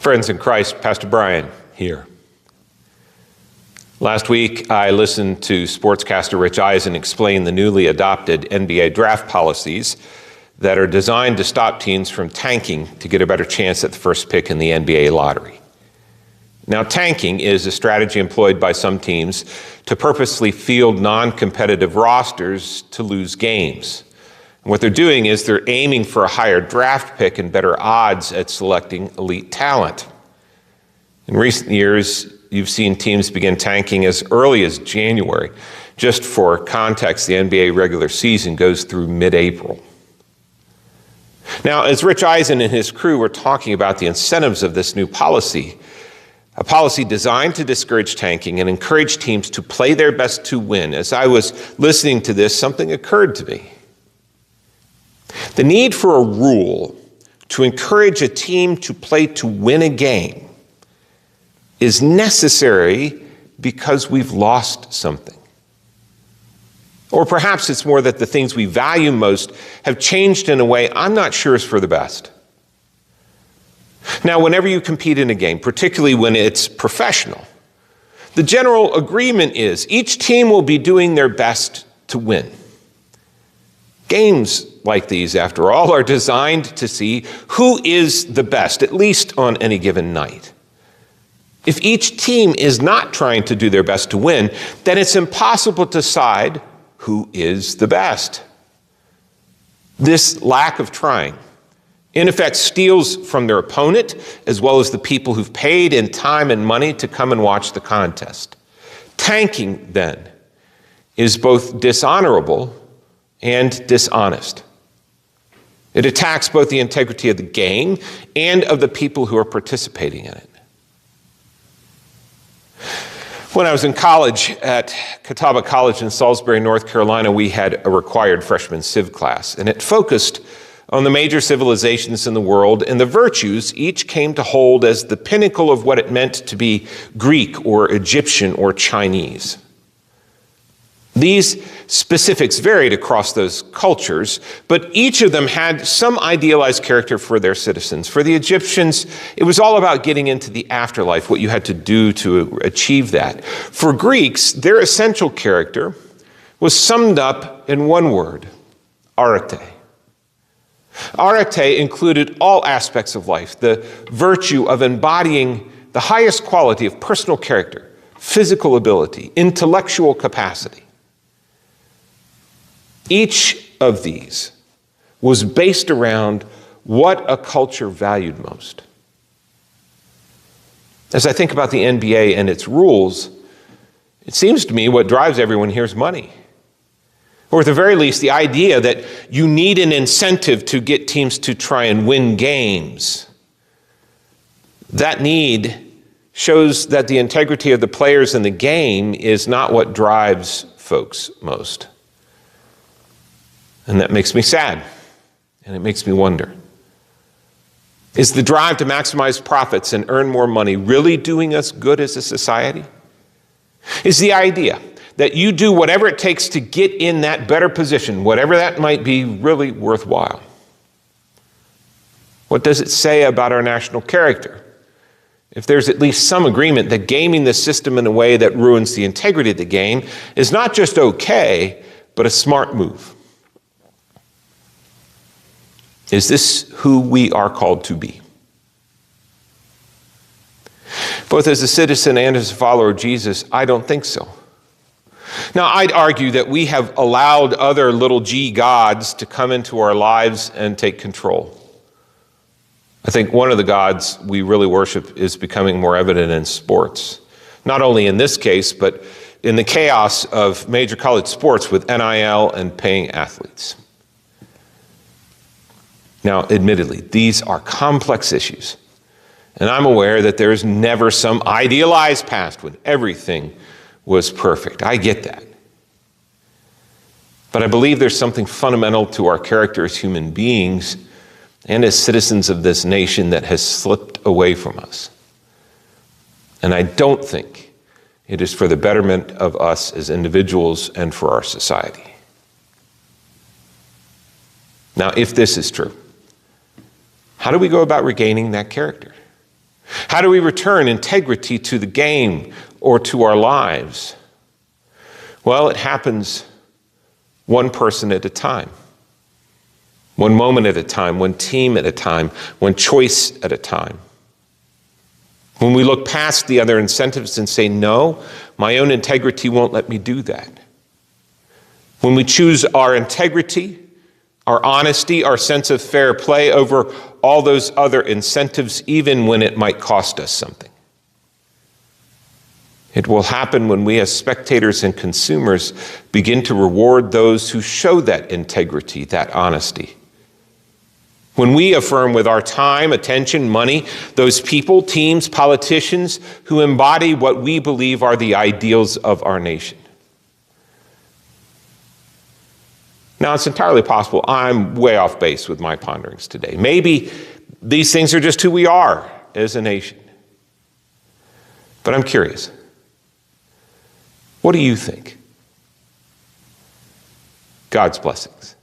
Friends in Christ, Pastor Brian here. Last week, I listened to sportscaster Rich Eisen explain the newly adopted NBA draft policies that are designed to stop teams from tanking to get a better chance at the first pick in the NBA lottery. Now, tanking is a strategy employed by some teams to purposely field non-competitive rosters to lose games. And what they're doing is they're aiming for a higher draft pick and better odds at selecting elite talent. In recent years, you've seen teams begin tanking as early as January. Just for context, the NBA regular season goes through mid-April. Now, as Rich Eisen and his crew were talking about the incentives of this new policy, a policy designed to discourage tanking and encourage teams to play their best to win, as I was listening to this, something occurred to me. The need for a rule to encourage a team to play to win a game is necessary because we've lost something. Or perhaps it's more that the things we value most have changed in a way I'm not sure is for the best. Now, whenever you compete in a game, particularly when it's professional, the general agreement is each team will be doing their best to win. Games like these, after all, are designed to see who is the best, at least on any given night. If each team is not trying to do their best to win, then it's impossible to decide who is the best. This lack of trying, in effect, steals from their opponent, as well as the people who've paid in time and money to come and watch the contest. Tanking, then, is both dishonorable and dishonest. It attacks both the integrity of the game and of the people who are participating in it. When I was in college at Catawba College in Salisbury, North Carolina, we had a required freshman civ class, and it focused on the major civilizations in the world and the virtues each came to hold as the pinnacle of what it meant to be Greek or Egyptian or Chinese. These specifics varied across those cultures, but each of them had some idealized character for their citizens. For the Egyptians, it was all about getting into the afterlife, what you had to do to achieve that. For Greeks, their essential character was summed up in one word: arete. Arete included all aspects of life, the virtue of embodying the highest quality of personal character, physical ability, intellectual capacity. Each of these was based around what a culture valued most. As I think about the NBA and its rules, it seems to me what drives everyone here is money. Or at the very least, the idea that you need an incentive to get teams to try and win games. That need shows that the integrity of the players in the game is not what drives folks most. And that makes me sad, and it makes me wonder. Is the drive to maximize profits and earn more money really doing us good as a society? Is the idea that you do whatever it takes to get in that better position, whatever that might be, really worthwhile? What does it say about our national character if there's at least some agreement that gaming the system in a way that ruins the integrity of the game is not just okay, but a smart move? Is this who we are called to be? Both as a citizen and as a follower of Jesus, I don't think so. Now, I'd argue that we have allowed other little g gods to come into our lives and take control. I think one of the gods we really worship is becoming more evident in sports. Not only in this case, but in the chaos of major college sports with NIL and paying athletes. Now, admittedly, these are complex issues, and I'm aware that there's never some idealized past when everything was perfect. I get that. But I believe there's something fundamental to our character as human beings and as citizens of this nation that has slipped away from us. And I don't think it is for the betterment of us as individuals and for our society. Now, if this is true, how do we go about regaining that character? How do we return integrity to the game or to our lives? Well, it happens one person at a time, one moment at a time, one team at a time, one choice at a time. When we look past the other incentives and say, no, my own integrity won't let me do that. When we choose our integrity, our honesty, our sense of fair play over all those other incentives, even when it might cost us something. It will happen when we as spectators and consumers begin to reward those who show that integrity, that honesty. When we affirm with our time, attention, money, those people, teams, politicians who embody what we believe are the ideals of our nation. Now, it's entirely possible I'm way off base with my ponderings today. Maybe these things are just who we are as a nation. But I'm curious. What do you think? God's blessings.